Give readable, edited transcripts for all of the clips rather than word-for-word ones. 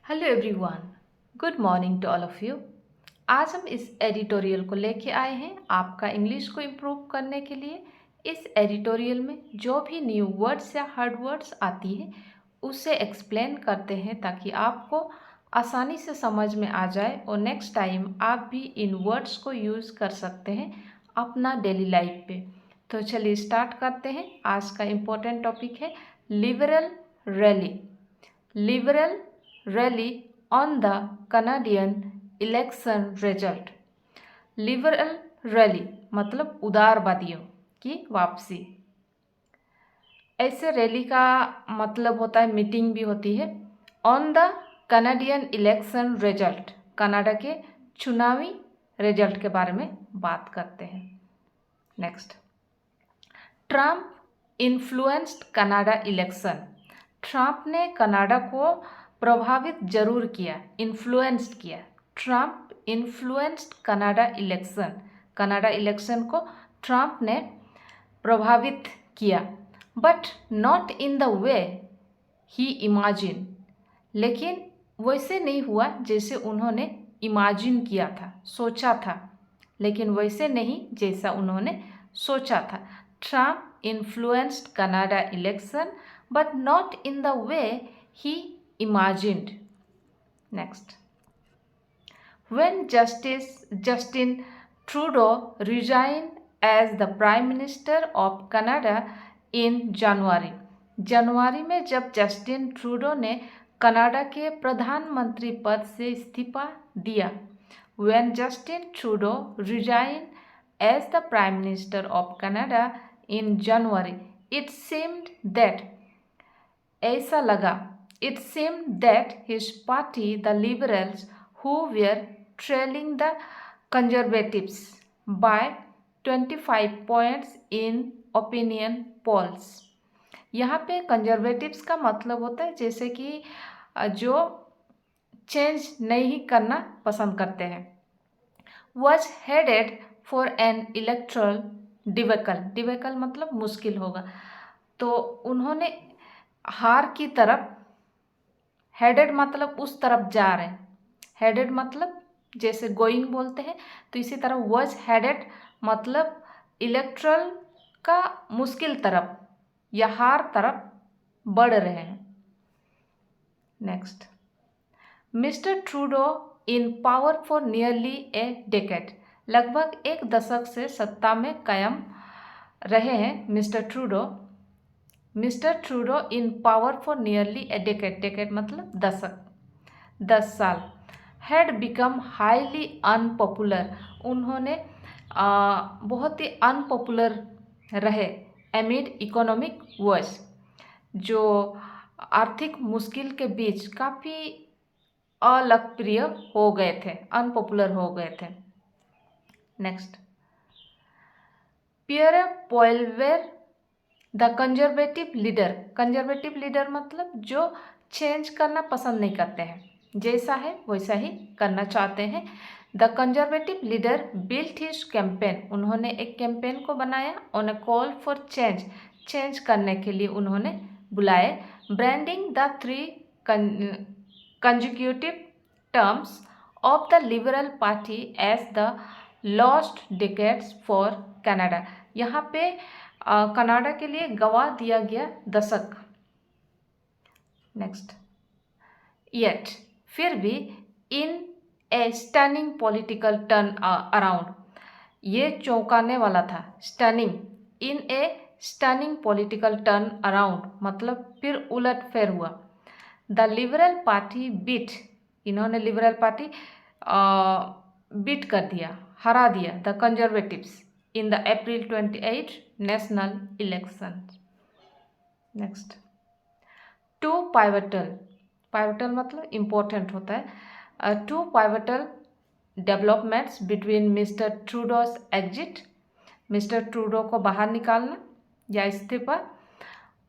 Hello everyone, good morning to all of you. आज हम इस एडिटोरियल को लेके आए हैं आपका इंग्लिश को इम्प्रूव करने के लिए। इस एडिटोरियल में जो भी न्यू वर्ड्स या हार्ड वर्ड्स आती है उसे एक्सप्लेन करते हैं ताकि आपको आसानी से समझ में आ जाए और नेक्स्ट टाइम आप भी इन वर्ड्स को यूज़ कर सकते हैं अपना डेली लाइफ पे। तो चलिए स्टार्ट करते हैं। आज का इम्पोर्टेंट टॉपिक है liberal rally. Liberal rally on the Canadian election result। Liberal rally मतलब उदारवादियों की वापसी। ऐसे रैली का मतलब होता है मीटिंग भी होती है। On the Canadian election result, Canada के चुनावी रिजल्ट के बारे में बात करते हैं। Next, Trump influenced Canada election. Trump ने कनाडा को प्रभावित जरूर किया, इन्फ्लुएंस्ड किया। Trump influenced Canada election, Canada election को ट्रम्प ने प्रभावित किया। But not in the way he imagine, लेकिन वैसे नहीं हुआ जैसे उन्होंने इमेजिन किया था, सोचा था, लेकिन वैसे नहीं जैसा उन्होंने सोचा था। Trump influenced Canada election but not in the way he imagined. Next, when Justin Trudeau resigned as the Prime Minister of Canada in January, जनवरी में जब जस्टिन ट्रूडो ने कनाडा के प्रधानमंत्री पद से इस्तीफा दिया। When Justin Trudeau resigned as the Prime Minister of Canada in January, it seemed that his party, the Liberals, who were trailing the Conservatives by 25 points in opinion polls। यहाँ पे conservatives का मतलब होता है जैसे कि जो चेंज नहीं करना पसंद करते हैं। was headed for an electoral डिवेकल मतलब मुश्किल होगा, तो उन्होंने हार की तरफ, हेडेड मतलब उस तरफ जा रहे हैं, हेडेड मतलब जैसे गोइंग बोलते हैं, तो इसी तरह वॉज हेडेड मतलब इलेक्ट्रल का मुश्किल तरफ या हार तरफ बढ़ रहे हैं। Next, mister Trudeau in power for nearly A decade, लगभग एक दशक से सत्ता में कायम रहे हैं mister Trudeau. Mister Trudeau in power for nearly A decade, decade मतलब दशक, 10 साल। हैड बिकम हाईली अनपॉपुलर, उन्होंने बहुत ही अनपॉपुलर रहे। एमिड इकोनॉमिक वॉइस, जो आर्थिक मुश्किल के बीच काफ़ी अलोकप्रिय हो गए थे, अनपॉपुलर हो गए थे। Next, Pierre Poilievre the conservative leader, conservative leader मतलब जो चेंज करना पसंद नहीं करते हैं, जैसा है वैसा ही करना चाहते हैं। The conservative leader built his campaign, उन्होंने एक कैंपेन को बनाया। On A call for change, change करने के लिए उन्होंने बुलाए। Branding the 3 consecutive terms of the Liberal Party as the lost decades for Canada, यहाँ पे कनाडा के लिए गवा दिया गया दशक। नेक्स्ट, येट फिर भी in a stunning political turn around, ये चौंकाने वाला था। Stunning, in a stunning political turn around मतलब फिर उलट फेर हुआ। द लिबरल पार्टी बीट, इन्होंने लिबरल पार्टी बीट कर दिया, हरा दिया the Conservatives in the April 28 national election. Next, two pivotal, pivotal मतलब इम्पोर्टेंट होता है। Two pivotal developments between Mr Trudeau's exit, Mr Trudeau को बाहर निकालना या इस्तीफा,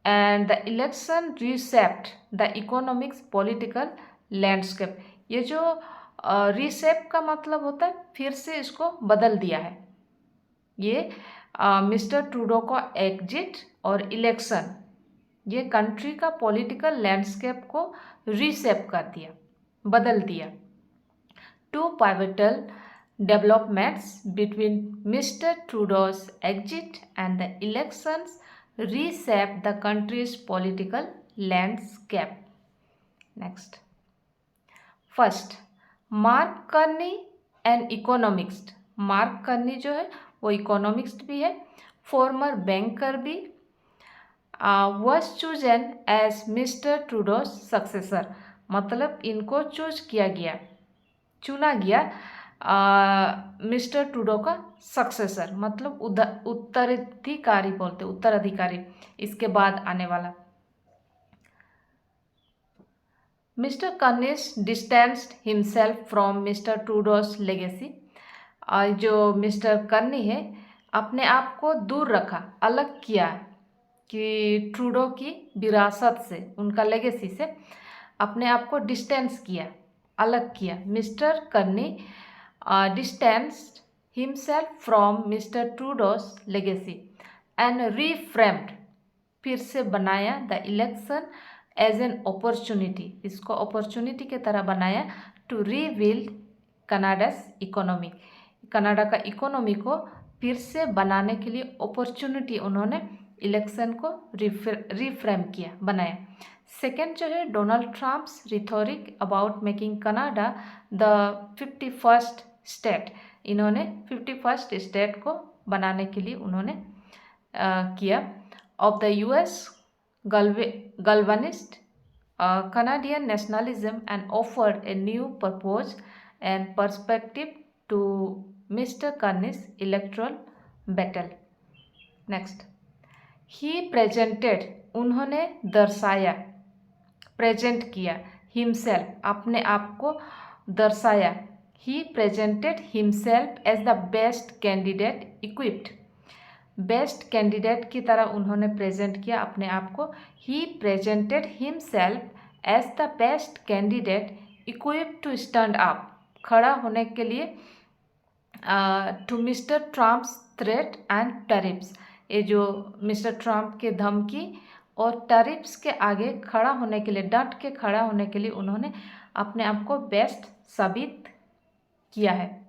and the election reshaped the economics political landscape, ये जो रीसेप का मतलब होता है फिर से इसको बदल दिया है। ये मिस्टर ट्रूडो का एग्जिट और इलेक्शन, ये कंट्री का पॉलिटिकल लैंडस्केप को रीसेप कर दिया। बदल दिया। Two pivotal developments between Mr. Trudeau's exit and the elections reshaped the country's political landscape. Next. First, Mark Carney an economist. Mark Carney जो है वो इकोनॉमिक्स्ट भी है, फॉर्मर बैंकर भी, was chosen as Mr Trudeau's successor. मतलब इनको चुना गया मिस्टर ट्रूडो का सक्सेसर, मतलब उत्तराधिकारी बोलते, उत्तराधिकारी, इसके बाद आने वाला। Mr Carney's distanced himself from Mr Trudeau's legacy. जो मिस्टर कर्नी है अपने आप को दूर रखा, अलग किया कि ट्रूडो की विरासत से, उनका लेगेसी से अपने आप को डिस्टेंस किया, अलग किया। Mr Carney distanced himself from Mr Trudeau's legacy and reframed, फिर से बनाया the election as an opportunity, इसको अपॉर्चुनिटी के तरह बनाया to rebuild Canada's economy, Canada का इकोनॉमी को फिर से बनाने के लिए अपॉर्चुनिटी उन्होंने इलेक्शन को रिफ्रेम किया, बनाया। सेकेंड जो है Donald Trump's rhetoric about making Canada the 51st state, इन्होंने 51st स्टेट को बनाने के लिए उन्होंने किया। Of the US galvanized Canadian nationalism and offered a new purpose and perspective to Mr. Carney's electoral battle. Next, he presented, उन्होंने दर्शाया, present किया, himself, अपने आप को दर्शाया, he presented himself as the best candidate equipped, best candidate की तरह उन्होंने प्रेजेंट किया अपने आप को। He presented himself as the best candidate equipped to stand up, खड़ा होने के लिए to mister Trump's threat and tariffs, ये जो मिस्टर ट्रम्प के धमकी और टैरिफ्स के आगे खड़ा होने के लिए, डट के खड़ा होने के लिए उन्होंने अपने आप को बेस्ट साबित किया है।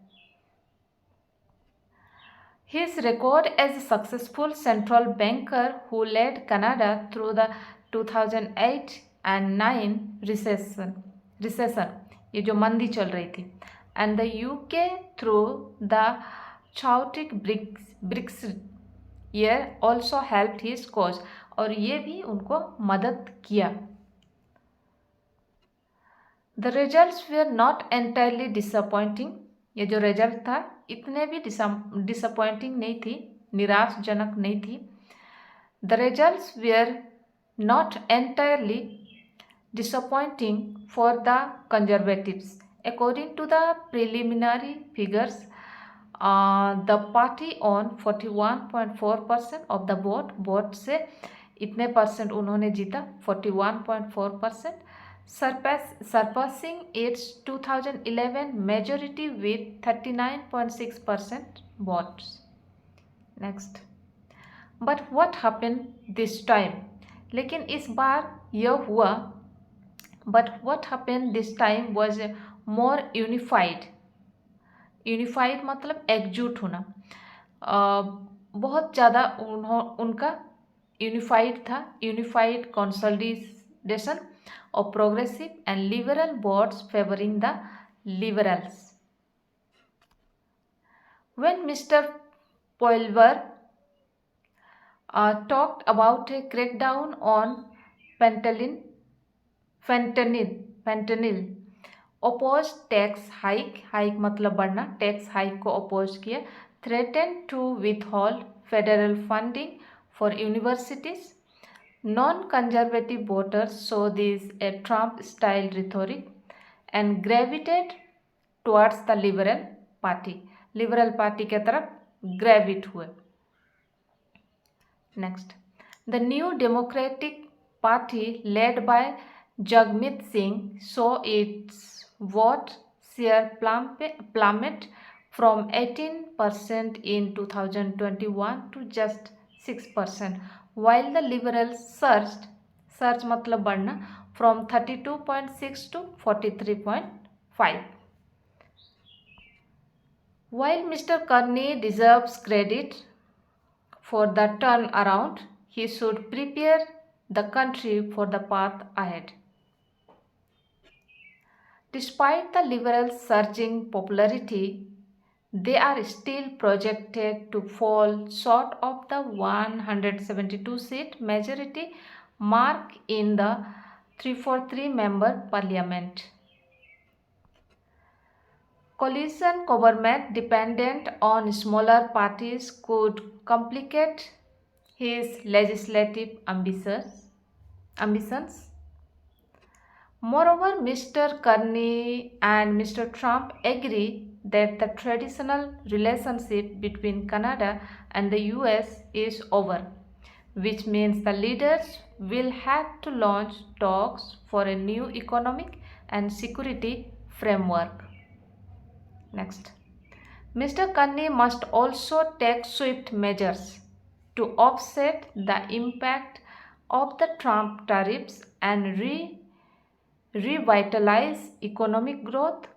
His record as a successful central banker who led Canada through the 2008 and 9 recession, ये जो मंदी चल रही थी, and the UK through the chaotic Brexit year also helped his cause, और ये भी उनको मदद किया। The results were not entirely disappointing, ये जो रिजल्ट था इतने भी डिसअपॉइंटिंग नहीं थी, निराशजनक नहीं थी। The results were not entirely disappointing for the conservatives. According to the preliminary figures the party on 41.4% of the vote से इतने परसेंट उन्होंने जीता, 41.4%, surpassing its 2011 majority with 39.6% votes. Next, but what happened this time? लेकिन इस बार यह हुआ, but what happened this time was more unified. Unified मतलब एकजुट होना, बहुत ज़्यादा उनका यूनिफाइड था, unified consolidation of progressive and liberal votes favoring the liberals. When Mr. Poilievre talked about a crackdown on fentanyl, opposed tax hike मतलब बढ़ना, tax hike को oppose किया, threatened to withhold federal funding for universities. Non-conservative voters saw this a Trump-style rhetoric and gravitated towards the Liberal Party. Liberal Party के तरफ gravitate हुए. Next, the New Democratic Party led by Jagmeet Singh saw its vote share plummet from 18% in 2021 to just 6%. While the liberals surged मतलब बढ़ना from 32.6 to 43.5. While Mr. Carney deserves credit for the turnaround, he should prepare the country for the path ahead. Despite the Liberals' surging popularity, they are still projected to fall short of the 172-seat majority mark in the 343-member parliament. Coalition government dependent on smaller parties could complicate his legislative ambitions. Moreover, Mr. Carney and Mr. Trump agree that the traditional relationship between Canada and the US is over, which means the leaders will have to launch talks for a new economic and security framework. Next, Mr. Carney must also take swift measures to offset the impact of the Trump tariffs and revitalize economic growth,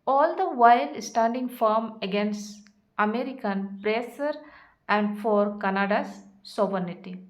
all the while standing firm against American pressure and for Canada's sovereignty.